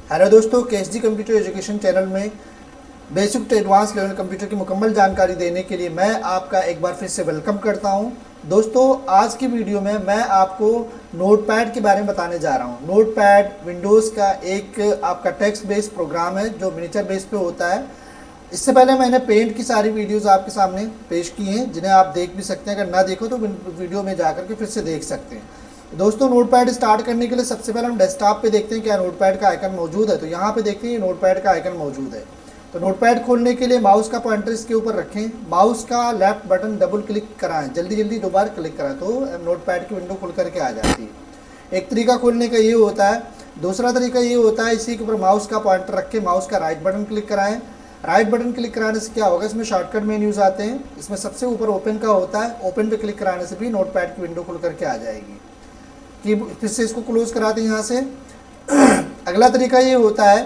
Hello दोस्तों, KSG computer education channel में basic to advance level computer की मुकम्मल जानकारी देने के लिए मैं आपका एक बार फिर से वेलकम करता हूं। दोस्तों, आज की वीडियो में मैं आपको नोटपैड के बारे में बताने जा रहा हूं। नोटपैड विंडोज़ का एक आपका टेक्स्ट बेस्ड प्रोग्राम है जो मिनिएचर बेस पे होता है। इससे पहले मैंने पेंट की सारी वीडियोज़ आपके सामने पेश की हैं, जिन्हें आप देख भी सकते हैं। अगर ना देखो तो वीडियो में जाकर के फिर से देख सकते हैं। दोस्तों, नोटपैड स्टार्ट करने के लिए सबसे पहले हम डेस्कटॉप पे देखते हैं क्या नोटपैड का आइकन मौजूद है। तो यहाँ पे देखते हैं नोटपैड का आइकन मौजूद है। तो नोटपैड खोलने के लिए माउस का पॉइंटर इसके ऊपर रखें, माउस का लेफ्ट बटन डबल क्लिक कराएं, जल्दी जल्दी 2 बार क्लिक कराएं तो नोटपैड की विंडो खुल करके आ जाती है। एक तरीका खोलने का ये होता है। दूसरा तरीका ये होता है, इसी के ऊपर माउस का पॉइंटर रख के माउस का राइट बटन क्लिक कराएं। राइट बटन क्लिक कराने से क्या होगा, इसमें शॉर्टकट मेन्यूज आते हैं। इसमें सबसे ऊपर ओपन का होता है, ओपन पे क्लिक कराने से भी नोटपैड की विंडो खुल करके आ जाएगी। कि फिर से इसको क्लोज कराते हैं यहाँ से। अगला तरीका ये होता है,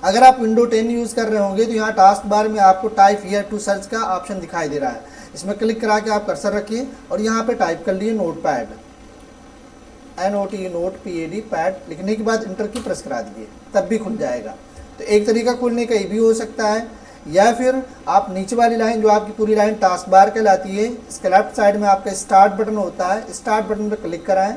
अगर आप विंडो 10 यूज़ कर रहे होंगे तो यहाँ टास्क बार में आपको टाइप हियर टू सर्च का ऑप्शन दिखाई दे रहा है। इसमें क्लिक करा के आप कर्सर रखिए और यहाँ पे टाइप कर लिए notepad, NOT note PAD pad, लिखने के बाद इंटर की प्रेस करा दीजिए, तब भी खुल जाएगा। तो एक तरीका खोलने का ये भी हो सकता है। या फिर आप नीचे वाली लाइन, जो आपकी पूरी लाइन टास्क बार कहलाती है, इसके लेफ्ट साइड में आपका स्टार्ट बटन होता है, स्टार्ट बटन पर क्लिक कराएं।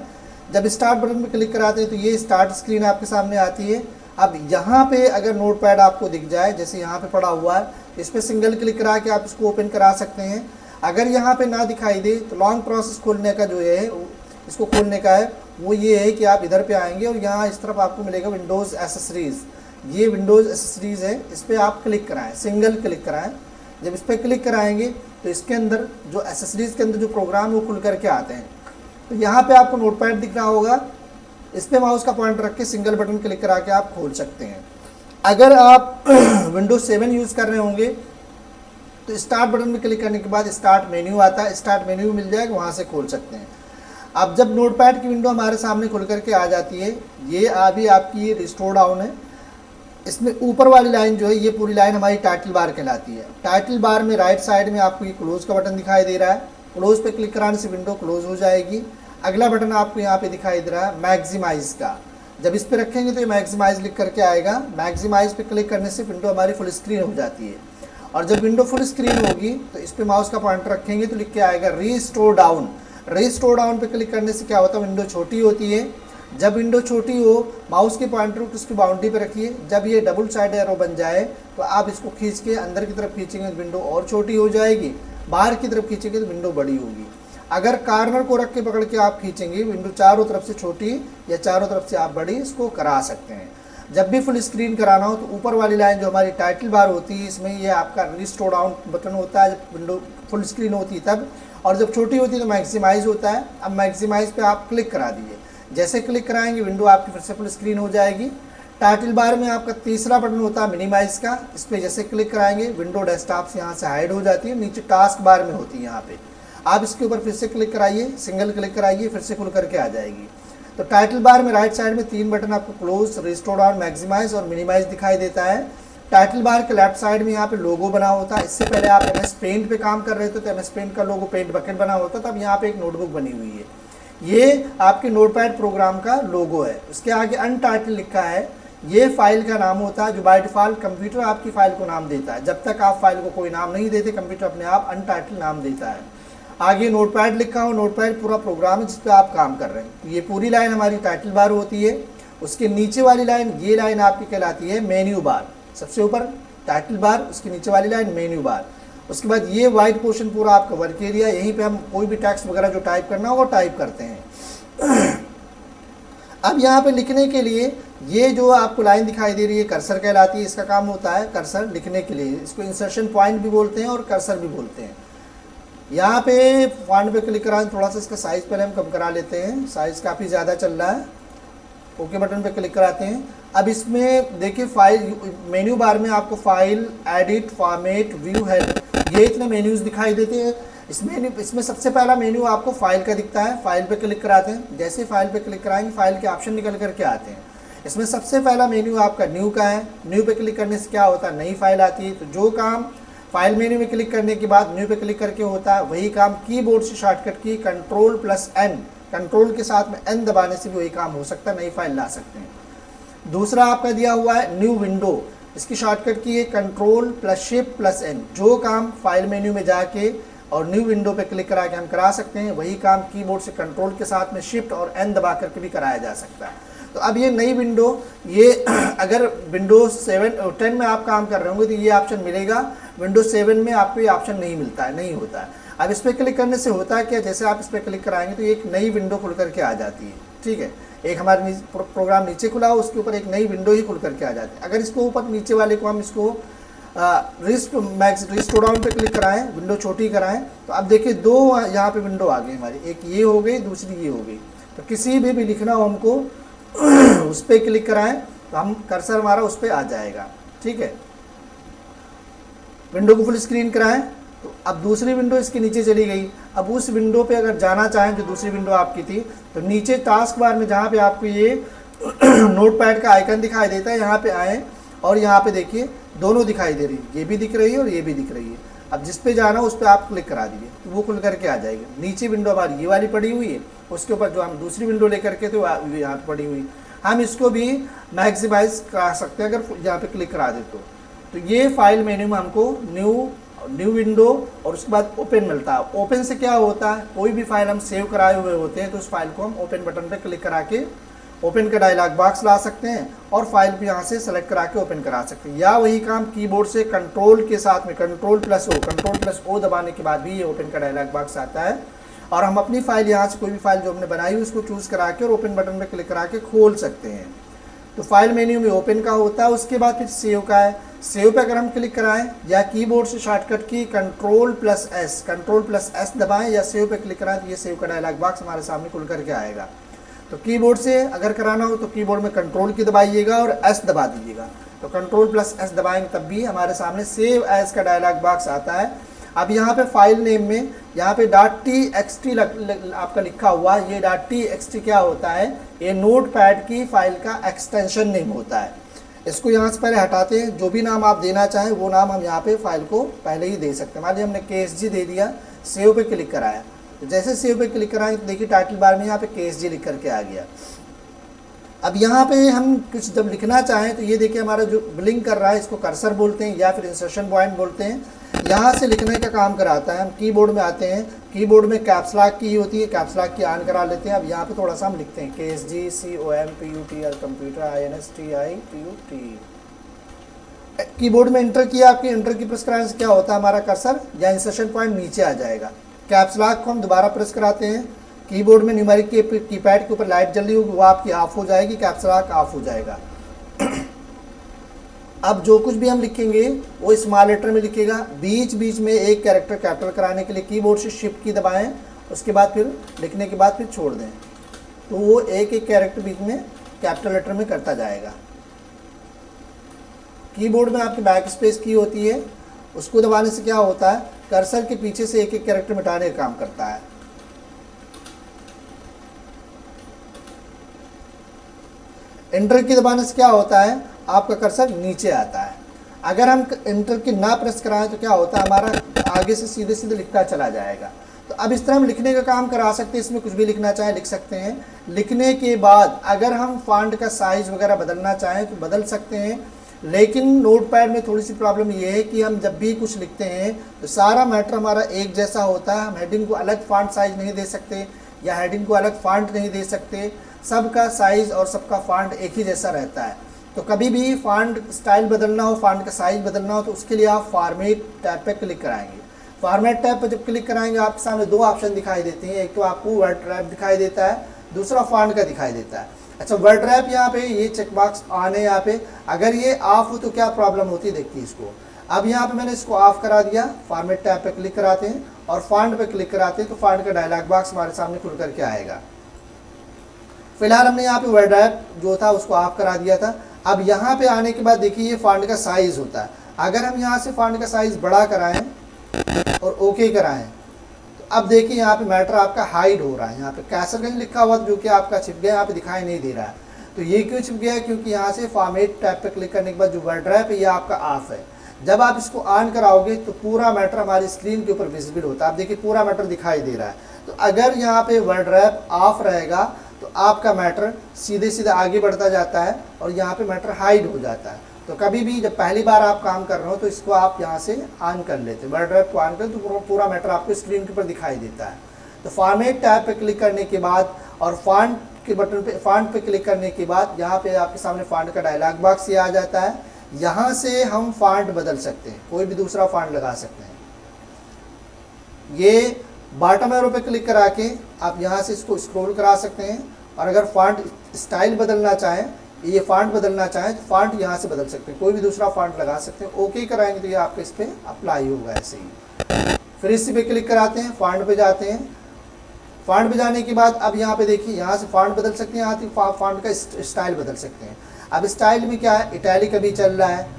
जब स्टार्ट बटन पर क्लिक कराते हैं तो ये स्टार्ट स्क्रीन आपके सामने आती है। अब यहाँ पे अगर नोटपैड आपको दिख जाए, जैसे यहाँ पे पड़ा हुआ है, इस पर सिंगल क्लिक करा के आप इसको ओपन करा सकते हैं। अगर यहाँ पे ना दिखाई दे तो लॉन्ग प्रोसेस खोलने का जो है, इसको खोलने का है, वो ये है कि आप इधर पे आएंगे और यहाँ इस तरफ आपको मिलेगा विंडोज़ एसेसरीज़। ये विंडोज़ एसेसरीज़ है, इस पर आप क्लिक कराएं, सिंगल क्लिक कराएं। जब इस पर क्लिक कराएंगे तो इसके अंदर जो एसेसरीज़ के अंदर जो प्रोग्राम वो खुल करके आते हैं। तो यहाँ पे आपको नोटपैड दिख रहा होगा, इस पर माउस का पॉइंटर रख के सिंगल बटन क्लिक करा के आप खोल सकते हैं। अगर आप विंडोज़ 7 यूज़ कर रहे होंगे तो स्टार्ट बटन में क्लिक करने के बाद स्टार्ट मेन्यू आता है, स्टार्ट मेन्यू मिल जाएगा, वहाँ से खोल सकते हैं। अब जब नोटपैड की विंडो हमारे सामने खुल करके आ जाती है, ये अभी आपकी ये रिस्टोर डाउन है। इसमें ऊपर वाली लाइन जो है, ये पूरी लाइन हमारी टाइटल बार कहलाती है। टाइटल बार में राइट साइड में आपको ये क्लोज का बटन दिखाई दे रहा है, क्लोज पे क्लिक कराने से विंडो क्लोज हो जाएगी। अगला बटन आपको यहाँ पे दिखाई दे रहा है मैक्सिमाइज का, जब इस पे रखेंगे तो ये मैक्सिमाइज लिख करके आएगा। मैक्सिमाइज पे क्लिक करने से विंडो हमारी फुल स्क्रीन हो जाती है। और जब विंडो फुल स्क्रीन होगी तो इस पर माउस का पॉइंटर रखेंगे तो लिख के आएगा रीस्टोर डाउन। रीस्टोर डाउन पे क्लिक करने से क्या होता है, विंडो छोटी होती है। जब विंडो छोटी हो, माउस के पॉइंटर को उसकी बाउंड्री पे रखिए। जब ये डबल साइड एरो बन जाए तो आप इसको खींच के अंदर की तरफ खींचेंगे तो विंडो और छोटी हो जाएगी, बाहर की तरफ खींचेंगे तो विंडो बड़ी होगी। अगर कार्नर को रख के पकड़ के आप खींचेंगे, विंडो चारों तरफ से छोटी या चारों तरफ से आप बड़ी इसको करा सकते हैं। जब भी फुल स्क्रीन कराना हो तो ऊपर वाली लाइन जो हमारी टाइटल बार होती है, इसमें ये आपका रिस्टोर डाउन बटन होता है जब विंडो फुल स्क्रीन होती है तब, और जब छोटी होती है तो मैक्सिमाइज होता है। अब मैक्सिमाइज पे आप क्लिक करा दीजिए, जैसे क्लिक कराएंगे विंडो आपकी फिर से फुल स्क्रीन हो जाएगी। टाइटल बार में आपका तीसरा बटन होता है मिनिमाइज का, इस पर जैसे क्लिक कराएंगे विंडो डेस्कटॉप से यहाँ से हाइड हो जाती है, नीचे टास्क बार में होती है। यहाँ पे आप इसके ऊपर फिर से क्लिक कराइए, सिंगल क्लिक कराइए, फिर से खुल करके आ जाएगी। तो टाइटल बार में राइट साइड में 3 बटन आपको क्लोज, रिस्टोर डाउन, मैक्सिमाइज और मिनिमाइज दिखाई देता है। टाइटल बार के लेफ्ट साइड में यहाँ पे लोगो बना होता है। इससे पहले आप MS पेंट पे काम कर रहे थे तो MS पेंट का लोगो पेंट बकेट बना होता था, तब यहाँ पे एक नोटबुक बनी हुई है। ये आपके नोटपैड प्रोग्राम का लोगो है। उसके आगे अनटाइटल लिखा है, ये फाइल का नाम होता है जो बाय डिफॉल्ट कंप्यूटर आपकी फाइल को नाम देता है। जब तक आप फाइल को कोई नाम नहीं देते, कंप्यूटर अपने आप अनटाइटल नाम देता है। आगे नोटपैड लिखा हो, नोटपैड पूरा प्रोग्राम है जिस पे आप काम कर रहे हैं। ये पूरी लाइन हमारी टाइटल बार होती है। उसके नीचे वाली लाइन, ये लाइन आपकी कहलाती है मेन्यू बार। सबसे ऊपर टाइटल बार, उसके नीचे वाली लाइन मेन्यू बार। उसके बाद ये वाइट पोर्शन पूरा आपका वर्क एरिया, यहीं पे हम कोई भी टेक्स्ट वगैरह जो टाइप करना हो वो टाइप करते हैं। अब यहाँ पे लिखने के लिए ये जो आपको लाइन दिखाई दे रही है कर्सर कहलाती है। इसका काम होता है कर्सर लिखने के लिए, इसको इंसर्शन पॉइंट भी बोलते हैं और कर्सर भी बोलते हैं। यहाँ पे फॉन्ट पे क्लिक कराएं, थोड़ा सा इसका साइज़ पहले हम कम करा लेते हैं, साइज़ काफ़ी ज़्यादा चल रहा है। ओके बटन पे क्लिक कराते हैं। अब इसमें देखिए फाइल मेन्यू बार में आपको file, edit, format, view, head, ये इतने मेन्यूज़ दिखाई देते हैं। इसमें सबसे पहला मेन्यू आपको फाइल का दिखता है। फाइल पे क्लिक कराते हैं, जैसे फाइल पे क्लिक कराएंगे फाइल के ऑप्शन निकल करके आते हैं। इसमें सबसे पहला मेन्यू आपका न्यू का है। न्यू पे क्लिक करने से क्या होता है, नई फाइल आती है। तो जो काम फाइल मेन्यू में क्लिक करने के बाद न्यू पे क्लिक करके होता है, वही काम कीबोर्ड से शॉर्टकट की Ctrl+N, कंट्रोल के साथ में N दबाने से भी वही काम हो सकता है, नई फाइल ला सकते हैं। दूसरा आपका दिया हुआ है न्यू विंडो, इसकी शॉर्टकट की है control plus shift plus N. जो काम फाइल मेन्यू में जाके और न्यू विंडो पे क्लिक करा के हम करा सकते हैं, वही काम कीबोर्ड से कंट्रोल के साथ में शिफ्ट और एन दबा करके भी कराया जा सकता है। तो अब ये नई विंडो, ये अगर विंडोज 10 में आप काम कर रहे होंगे तो ये ऑप्शन मिलेगा, विंडोज 7 में आपको ये ऑप्शन नहीं मिलता है, नहीं होता है। अब इस पर क्लिक करने से होता है क्या, जैसे आप इस पर क्लिक कराएंगे तो एक नई विंडो खुल करके आ जाती है, ठीक है। एक हमारे प्रोग्राम नीचे खुला हो, उसके ऊपर एक नई विंडो ही खुल करके आ जाती है। अगर इसको ऊपर नीचे वाले को हम इसको रिस्ट डाउन पे क्लिक कराएं, विंडो छोटी कराएं, तो अब देखिए दो यहाँ पे विंडो आ गई हमारी, एक ये हो गई, दूसरी ये हो गई। तो किसी भी लिखना हो हमको उस पर क्लिक कराएं तो हम कर्सर हमारा उस पर आ जाएगा, ठीक है। विंडो को फुल स्क्रीन कराएं तो अब दूसरी विंडो इसके नीचे चली गई। अब उस विंडो पे अगर जाना चाहें जो दूसरी विंडो आपकी थी, तो नीचे टास्क बार में जहाँ पे आपको ये नोटपैड का आइकन दिखाई देता है, यहाँ पे आए और यहाँ पे देखिए दोनों दिखाई दे रही है, ये भी दिख रही है और ये भी दिख रही है। अब जिस पे जाना उस पर आप क्लिक करा दीजिए तो वो खुल करके आ जाएगी। नीचे विंडो हमारी ये वाली पड़ी हुई है, उसके ऊपर जो हम दूसरी विंडो लेकर के तो यहाँ पड़ी हुई, हम इसको भी मैक्सिमाइज करा सकते हैं अगर यहाँ पे क्लिक करा दे तो ये फाइल मेन्यू में हमको न्यू विंडो और उसके बाद ओपन मिलता है। ओपन से क्या होता है, कोई भी फाइल हम सेव कराए हुए होते हैं तो उस फाइल को हम ओपन बटन पे क्लिक करा के ओपन का डायलॉग बॉक्स ला सकते हैं और फाइल भी यहाँ से सेलेक्ट करा के ओपन करा सकते हैं। या वही काम कीबोर्ड से कंट्रोल के साथ में कंट्रोल प्लस ओ दबाने के बाद भी ये ओपन का डायलॉग बॉक्स आता है और हम अपनी फाइल यहाँ से कोई भी फाइल जो हमने बनाई हुई उसको चूज़ करा के और ओपन बटन पर क्लिक करा के खोल सकते हैं। तो फाइल मेन्यू में ओपन का होता है, उसके बाद फिर सेव का है। सेव पे अगर हम क्लिक कराएं या कीबोर्ड से शॉर्टकट की कंट्रोल प्लस एस दबाएं या सेव पे क्लिक कराएं तो ये सेव का डायलॉग बॉक्स हमारे सामने खुल करके आएगा। तो कीबोर्ड से अगर कराना हो तो कीबोर्ड में कंट्रोल की दबाइएगा और एस दबा दीजिएगा, तो कंट्रोल प्लस एस दबाएंगे तब भी हमारे सामने सेव एज का डायलॉग बॉक्स आता है। अब यहाँ पे फाइल नेम में यहाँ पे .txt आपका लिखा हुआ, ये .txt क्या होता है, ये नोटपैड की फाइल का एक्सटेंशन नेम होता है। इसको यहाँ से पहले हटाते हैं, जो भी नाम आप देना चाहें वो नाम हम यहाँ पे फाइल को पहले ही दे सकते हैं। मान लीजिए हमने KSG दे दिया, सेव पे क्लिक कराया, तो जैसे सेव पे क्लिक कराएंगे तो देखिए टाइटल बार में यहाँ पे KSG लिख करके आ गया। अब यहाँ पे हम कुछ जब लिखना चाहें तो ये देखिए हमारा जो ब्लिंक कर रहा है इसको कर्सर बोलते हैं या फिर इंसर्शन पॉइंट बोलते हैं। यहाँ से लिखने का काम कराता है। हम कीबोर्ड में आते हैं, कीबोर्ड में कैप्स लॉक की होती है, कैप्स लॉक की ऑन करा लेते हैं। अब यहाँ पे थोड़ा सा हम लिखते हैं KSG COMPUTR computer INSTITUT। Keyboard में इंटर किया, आपके इंटर की प्रेस कराने से क्या होता है, हमारा कर्सर या इंसर्शन पॉइंट नीचे आ जाएगा। कैप्स लॉक को हम दोबारा प्रेस कराते हैं, कीबोर्ड में न्यूमेरिक कीपैड के ऊपर लाइट जल रही होगी वो आपकी ऑफ हो जाएगी, कैप्स लॉक ऑफ हो जाएगा। अब जो कुछ भी हम लिखेंगे वो स्मॉल लेटर में लिखेगा। बीच बीच में एक कैरेक्टर कैपिटल कराने के लिए कीबोर्ड से शिफ्ट की दबाएं, उसके बाद फिर लिखने के बाद फिर छोड़ दें तो वो एक एक कैरेक्टर बीच में कैपिटल लेटर में करता जाएगा। कीबोर्ड में आपकी बैक स्पेस की होती है, उसको दबाने से क्या होता है, कर्सर के पीछे से एक एक कैरेक्टर मिटाने का काम करता है। एंटर की दबाने से क्या होता है, आपका कर्सर नीचे आता है। अगर हम एंटर की ना प्रेस कराएं तो क्या होता है, हमारा आगे से सीधे सीधे लिखता चला जाएगा। तो अब इस तरह हम लिखने का काम करा सकते हैं, इसमें कुछ भी लिखना चाहें लिख सकते हैं। लिखने के बाद अगर हम फॉन्ट का साइज़ वगैरह बदलना चाहें तो बदल सकते हैं, लेकिन नोटपैड में थोड़ी सी प्रॉब्लम ये है कि हम जब भी कुछ लिखते हैं तो सारा मैटर हमारा एक जैसा होता है। हम हेडिंग को अलग फॉन्ट साइज़ नहीं दे सकते या हेडिंग को अलग फॉन्ट नहीं दे सकते, सबका साइज़ और सबका फॉन्ट एक ही जैसा रहता है। तो कभी भी फॉन्ट स्टाइल बदलना हो, फॉन्ट का साइज़ बदलना हो तो उसके लिए आप फॉर्मेट टैब पे क्लिक कराएंगे। फॉर्मेट टैब पर जब क्लिक कराएंगे आपके सामने दो ऑप्शन दिखाई देते हैं, एक तो आपको वर्ड रैप दिखाई देता है, दूसरा फॉन्ट का दिखाई देता है। अच्छा, वर्ड रैप यहाँ पे ये चेक बॉक्स ऑन है, यहाँ पे अगर ये ऑफ हो तो क्या प्रॉब्लम होती है देखिए इसको। अब यहाँ पे मैंने इसको ऑफ करा दिया, फॉर्मेट टैब पे क्लिक कराते हैं और फॉन्ट पे क्लिक कराते हैं तो फॉन्ट का डायलॉग बॉक्स हमारे सामने खुल करके आएगा। फिलहाल हमने यहाँ पे वर्ड रैप जो था उसको ऑफ करा दिया था। अब यहाँ पे आने के बाद देखिए ये फॉन्ट का साइज़ होता है। अगर हम यहाँ से फॉन्ट का साइज़ बड़ा कराएं और ओके कराएं तो अब देखिए यहाँ पे मैटर आपका हाइड हो रहा है। यहाँ पे कैसरगंज लिखा हुआ जो कि आपका छिप गया, यहाँ पे दिखाई नहीं दे रहा है। तो ये क्यों छिप गया है, क्योंकि यहाँ से फॉर्मेट टैब पे क्लिक करने के बाद जो वर्ड रैप है ये आपका ऑफ है। जब आप इसको ऑन कराओगे तो पूरा मैटर हमारी स्क्रीन के ऊपर विजिबल होता है। आप देखिए पूरा मैटर दिखाई दे रहा है। तो अगर यहाँ पे वर्ड रैप ऑफ रहेगा तो आपका मैटर सीधे सीधे आगे बढ़ता जाता है और यहाँ पे मैटर हाइड हो जाता है। तो कभी भी जब पहली बार आप काम कर रहे हो तो इसको आप यहाँ से ऑन कर लेते हैं, वर्ड ड्राइव को ऑन कर तो पूरा मैटर आपको स्क्रीन के ऊपर दिखाई देता है। तो फॉर्मेट टैब पे क्लिक करने के बाद और फॉन्ट के बटन पे, फॉन्ट पे क्लिक करने के बाद यहाँ पे आपके सामने फॉन्ट का डायलॉग बॉक्स ये आ जाता है। यहाँ से हम फॉन्ट बदल सकते हैं, कोई भी दूसरा फॉन्ट लगा सकते हैं। ये बॉटम एरो पे क्लिक करा के आप यहाँ से इसको स्क्रॉल करा सकते हैं और अगर फॉन्ट स्टाइल बदलना चाहें, ये फॉन्ट बदलना चाहें तो फॉन्ट यहाँ से बदल सकते हैं, कोई भी दूसरा फॉन्ट लगा सकते हैं। ओके कराएंगे तो ये आपके इस पर अप्लाई होगा ऐसे ही। फिर इसी पे क्लिक कराते हैं, फॉन्ट पे जाते हैं। फॉन्ट पे जाने के बाद अब यहाँ पे देखिए, यहाँ से फॉन्ट बदल सकते हैं, यहाँ से फॉन्ट का स्टाइल बदल सकते हैं। अब स्टाइल में क्या है, इटैलिक अभी चल रहा है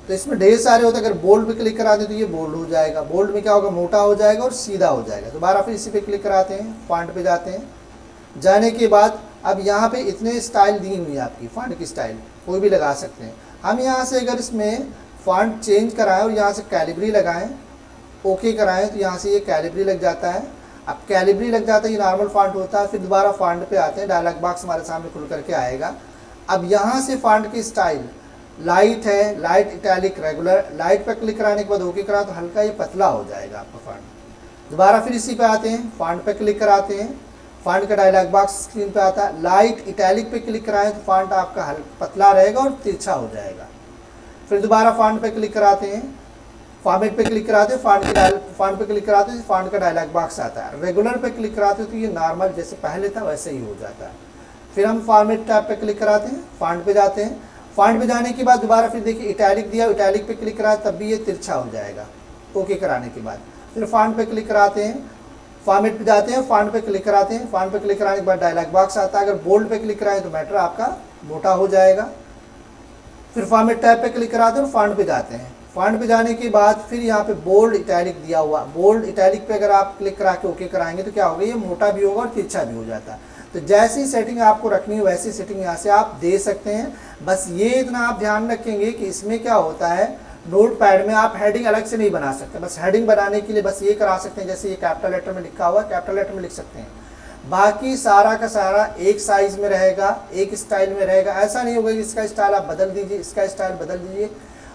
तो इसमें ढेर सारे होते हैं। अगर बोल्ड पे क्लिक करा दें तो ये बोल्ड हो जाएगा, बोल्ड में क्या होगा, मोटा हो जाएगा और सीधा हो जाएगा। दोबारा फिर इसी पे क्लिक कराते हैं, फॉन्ट पे जाते हैं। जाने के बाद अब यहाँ पे इतने स्टाइल दी हुई है आपकी, फॉन्ट की स्टाइल कोई भी लगा सकते हैं। हम यहाँ से अगर इसमें फॉन्ट चेंज कराएं और यहाँ से कैलिब्री लगाएं, ओके कराएं तो यहाँ से ये कैलिब्री लग जाता है। अब कैलिब्री लग जाता है, ये नॉर्मल फॉन्ट होता है। फिर दोबारा फॉन्ट पे आते हैं, डायलॉग बॉक्स हमारे सामने खुल करके आएगा। अब यहाँ से फॉन्ट की स्टाइल लाइट है, लाइट, इटैलिक, रेगुलर। लाइट पर क्लिक कराने के बाद ओके करा तो हल्का ये पतला हो जाएगा आपका फॉन्ट। दोबारा फिर इसी पे आते हैं, फॉन्ट पे क्लिक कराते हैं, फॉन्ट का डायलॉग बॉक्स स्क्रीन पे आता है। लाइट इटैलिक पे क्लिक कराएं तो फॉन्ट आपका हल्का पतला रहेगा और तिरछा हो जाएगा। फिर दोबारा फॉन्ट पे क्लिक कराते हैं, फॉर्मेट पे क्लिक कराते हैं, फॉन्ट पे क्लिक कराते हैं, फॉन्ट का डायलॉग बॉक्स आता है। रेगुलर पे क्लिक कराते हैं तो ये नॉर्मल जैसे पहले था वैसे ही हो जाता है। फिर हम फॉर्मेट टैब पे क्लिक कराते हैं, फॉन्ट पे जाते हैं। फॉन्ट पे जाने के बाद दोबारा फिर देखिए इटैलिक दिया, इटैलिक पे क्लिक कराए तब भी ये तिरछा हो जाएगा ओके कराने के बाद। फिर फॉन्ट पे क्लिक कराते हैं, फॉर्मेट पे जाते हैं, फॉन्ट पे क्लिक कराते हैं। फॉन्ट पे क्लिक कराने के बाद डायलॉग बॉक्स आता है। अगर बोल्ड पे क्लिक कराएं तो मैटर आपका मोटा हो जाएगा। फिर फॉर्मेट टैब पे क्लिक कराते हैं और फॉन्ट पे जाते हैं। फॉन्ट पे जाने के बाद फिर यहाँ पे बोल्ड इटैलिक दिया हुआ, बोल्ड इटैलिक पे अगर आप क्लिक करा के ओके कराएंगे तो क्या होगा, ये मोटा भी होगा और तिरछा भी हो जाता है। तो जैसी सेटिंग आपको रखनी है वैसी सेटिंग यहाँ से आप दे सकते हैं। बस ये इतना आप ध्यान रखेंगे कि इसमें क्या होता है, नोट पैड में आप हेडिंग अलग से नहीं बना सकते। बस हेडिंग बनाने के लिए बस ये करा सकते हैं, जैसे ये कैपिटल लेटर में लिखा हुआ है कैपिटल लेटर में लिख सकते हैं। बाकी सारा का सारा एक साइज में रहेगा, एक स्टाइल में रहेगा। ऐसा नहीं होगा कि इसका स्टाइल आप बदल दीजिए, इसका स्टाइल बदल दीजिए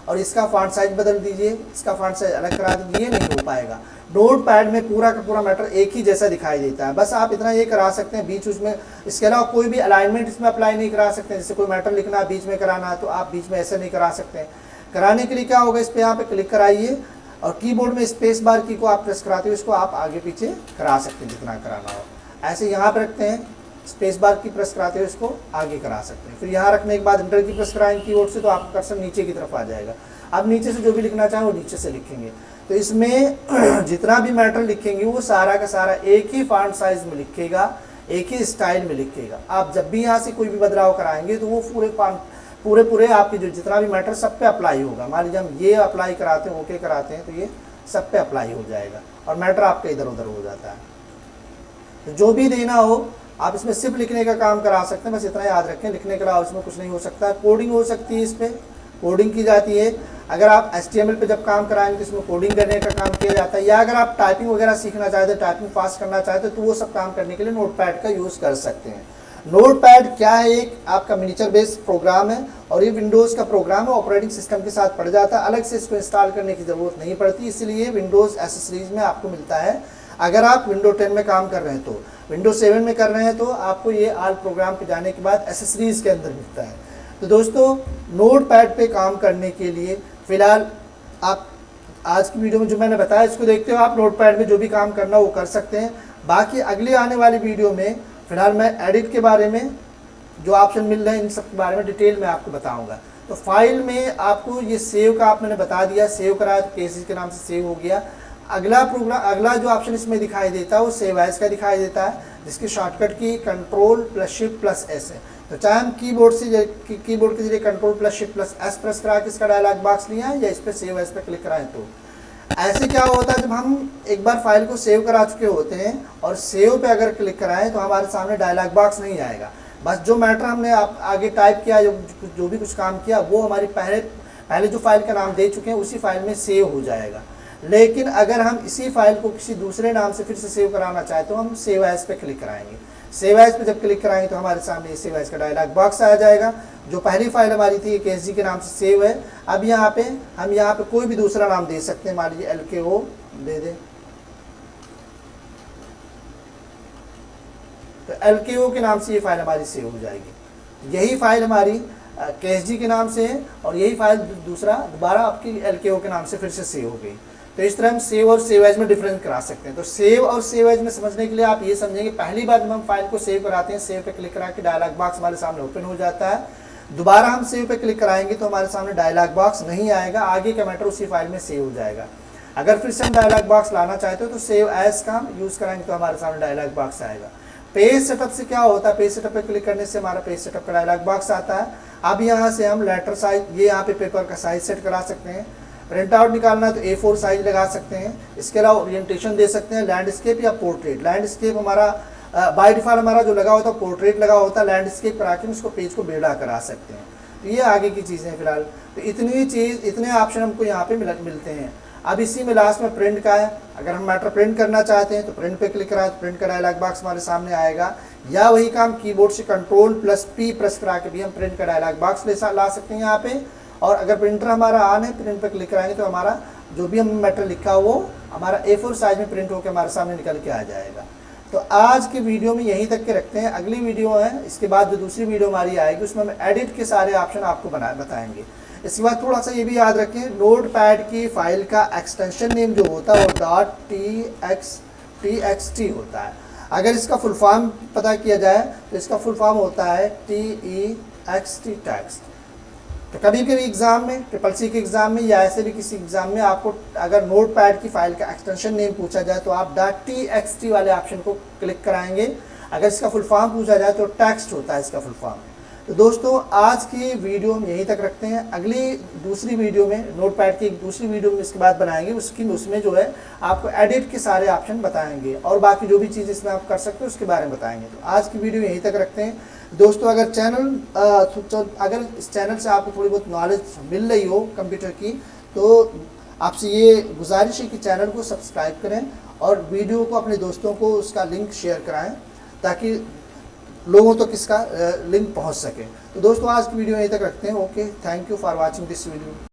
और इसका फॉन्ट साइज बदल दीजिए, इसका फॉन्ट साइज अलग करा दीजिए, नहीं हो पाएगा। नोट पैड में पूरा का पूरा मैटर एक ही जैसा दिखाई देता है। बस आप इतना ये करा सकते हैं बीच उसमें, इसके अलावा कोई भी अलाइनमेंट इसमें अप्लाई नहीं करा सकते। जैसे कोई मैटर लिखना है बीच में कराना है तो आप बीच में ऐसे नहीं करा सकते। कराने के लिए क्या होगा, इस पर यहाँ पे क्लिक कराइए और कीबोर्ड में स्पेस बार की को आप प्रेस कराते हो, इसको आप आगे पीछे करा सकते हैं जितना कराना हो। ऐसे यहाँ पर रखते हैं, स्पेस बार की प्रेस कराते हो इसको आगे करा सकते हैं। फिर यहाँ रखने के बाद इंटर की प्रेस कराएंगे कीबोर्ड से तो आपका कर्सर नीचे की तरफ आ जाएगा। आप नीचे से जो भी लिखना चाहें वो नीचे से लिखेंगे। तो इसमें जितना भी मैटर लिखेंगे वो सारा का सारा एक ही फॉन्ट साइज में लिखेगा, एक ही स्टाइल में लिखेगा। आप जब भी यहाँ से कोई भी बदलाव कराएंगे तो वो पूरे आपके जो जितना भी मैटर सब पे अप्लाई होगा। मान लीजिए हम ये अप्लाई कराते हैं, ओके कराते हैं तो ये सब पे अप्लाई हो जाएगा और मैटर आपका इधर उधर हो जाता है। तो जो भी देना हो आप इसमें सिर्फ लिखने का काम करा सकते हैं, बस इतना याद रखें, लिखने के अलावा इसमें कुछ नहीं हो सकता है। कोडिंग हो सकती है, इस पर कोडिंग की जाती है। अगर आप HTML पे जब काम कराएंगे तो इसमें कोडिंग करने का काम किया जाता है, या अगर आप टाइपिंग वगैरह सीखना चाहते हैं, टाइपिंग फास्ट करना चाहते हैं तो वो सब काम करने के लिए नोटपैड का यूज़ कर सकते हैं। नोटपैड क्या है, एक आपका मिनीचर बेस्ड प्रोग्राम है और ये विंडोज़ का प्रोग्राम है, ऑपरेटिंग सिस्टम के साथ पड़ जाता है। अलग से इसको इंस्टॉल करने की ज़रूरत नहीं पड़ती, इसलिए विंडोज़ एसेसरीज में आपको मिलता है। अगर आप विंडो 10 में काम कर रहे हैं तो, विंडो 7 में कर रहे हैं तो आपको ये ऑल प्रोग्राम पे जाने के बाद एसेसरीज के अंदर मिलता है। तो दोस्तों नोटपैड पे काम करने के लिए फ़िलहाल आप आज की वीडियो में जो मैंने बताया इसको देखते हो, आप नोटपैड में जो भी काम करना वो कर सकते हैं। बाकी अगली आने वाली वीडियो में फ़िलहाल मैं एडिट के बारे में जो ऑप्शन मिल रहे हैं इन सब के बारे में डिटेल में आपको बताऊँगा। तो फाइल में आपको ये सेव का आप मैंने बता दिया, सेव कराया तो केसेस के नाम से सेव हो गया। अगला जो ऑप्शन इसमें दिखाई देता है वो सेव एज का दिखाई देता है, जिसकी शॉर्टकट की Ctrl+Shift+S है। तो चाहे हम कीबोर्ड के जरिए Ctrl+Shift+S प्रेस करा के इसका डायलॉग बॉक्स लिया है या इस पर सेव एज पे क्लिक कराएं तो ऐसे क्या होता है, जब हम एक बार फाइल को सेव करा चुके होते हैं और सेव पे अगर क्लिक कराएं तो हमारे सामने डायलॉग बॉक्स नहीं आएगा। बस जो मैटर हमने आगे टाइप किया, जो भी कुछ काम किया वो हमारी पहले जो फाइल का नाम दे चुके हैं उसी फाइल में सेव हो जाएगा। लेकिन अगर हम इसी फाइल को किसी दूसरे नाम से फिर से सेव कराना चाहें तो हम सेव एज पे क्लिक कराएंगे। सेव एज पे जब क्लिक कराएंगे तो हमारे सामने सेव एज का डायलॉग बॉक्स आ जाएगा। जो पहली फाइल हमारी थी KSG के नाम से सेव है। अब यहाँ पे हम यहाँ पे कोई भी दूसरा नाम दे सकते हैं, मान लीजिए LKO दे दें, तो LKO के नाम से ये फाइल हमारी सेव हो जाएगी। यही फाइल हमारी KSG के नाम से है और यही फाइल दूसरा दोबारा आपकी LKO के नाम से फिर से सेव हो गई। तो इस तरह हम सेव और सेव एज में डिफरेंस करा सकते हैं। तो सेव और सेव एज में समझने के लिए आप ये समझेंगे, पहली बार जब हम फाइल को सेव कराते हैं, सेव पे क्लिक करा के डायलॉग बॉक्स हमारे सामने ओपन हो जाता है। दोबारा हम सेव पे क्लिक कराएंगे तो हमारे सामने डायलॉग बॉक्स नहीं आएगा, आगे का मैटर उसी फाइल में सेव हो जाएगा। अगर फिर से हम डायलॉग बॉक्स लाना चाहते हो तो सेव एज का हम यूज़ कराएंगे तो हमारे सामने डायलॉग बॉक्स आएगा। पेज सेटअप से क्या होता है, पेज सेटअप पे क्लिक करने से हमारा पेज सेटअप का डायलॉग बॉक्स आता है। अब यहाँ से हम लेटर साइज, ये यहाँ पे पेपर का साइज सेट करा सकते हैं। प्रिंट आउट निकालना है तो A4 साइज लगा सकते हैं। इसके अलावा ओरिएंटेशन दे सकते हैं, लैंडस्केप या पोर्ट्रेट। लैंडस्केप हमारा बाय डिफॉल्ट हमारा जो लगा होता है पोर्ट्रेट लगा होता है, लैंडस्केप करा के इसको पेज को बेड़ा करा सकते हैं। तो ये आगे की चीज़ें हैं फिलहाल। तो इतने ऑप्शन हमको यहाँ पे मिलते हैं। अब इसी में लास्ट में प्रिंट का है, अगर हम मैटर प्रिंट करना चाहते हैं तो प्रिंट पे क्लिक करा तो प्रिंट का डायलॉग बॉक्स हमारे सामने आएगा। या वही काम कीबोर्ड से Ctrl+P प्रेस करा के भी हम प्रिंट का डायलॉग बॉक्स ला सकते हैं यहाँ पे। और अगर प्रिंटर हमारा ऑन है, प्रिंट पे क्लिक कराएंगे तो हमारा जो भी हम मैटर लिखा हो वो हमारा A4 साइज में प्रिंट होकर हमारे सामने निकल के आ जाएगा। तो आज की वीडियो में यहीं तक के रखते हैं। अगली वीडियो है, इसके बाद जो दूसरी वीडियो हमारी आएगी उसमें हम एडिट के सारे ऑप्शन आपको बताएंगे। इसके बाद थोड़ा सा ये भी याद रखें, नोटपैड की फाइल का एक्सटेंशन नेम जो होता है वो .txt होता है। अगर इसका फुल फॉर्म पता किया जाए तो इसका फुल फॉर्म होता है TEXT टेक्स्ट। तो कभी कभी एग्जाम में, CCC के एग्जाम में या ऐसे भी किसी एग्जाम में आपको अगर नोटपैड की फाइल का एक्सटेंशन नेम पूछा जाए तो आप .txt वाले ऑप्शन को क्लिक कराएंगे। अगर इसका फुल फॉर्म पूछा जाए तो टेक्स्ट होता है इसका फुल फॉर्म। तो दोस्तों आज की वीडियो हम यहीं तक रखते हैं। अगली दूसरी वीडियो में नोटपैड की एक दूसरी वीडियो में इसके बाद बनाएंगे, उसमें जो है आपको एडिट के सारे ऑप्शन बताएंगे और बाकी जो भी चीज़ इसमें आप कर सकते हो उसके बारे में बताएंगे। तो आज की वीडियो यहीं तक रखते हैं दोस्तों। अगर इस चैनल से आपको थोड़ी बहुत नॉलेज मिल रही हो कंप्यूटर की तो आपसे ये गुजारिश है कि चैनल को सब्सक्राइब करें और वीडियो को अपने दोस्तों को उसका लिंक शेयर कराएं ताकि लोगों तक इसका लिंक पहुंच सके। तो दोस्तों आज की वीडियो यहीं तक रखते हैं। Okay, thank you for watching this video.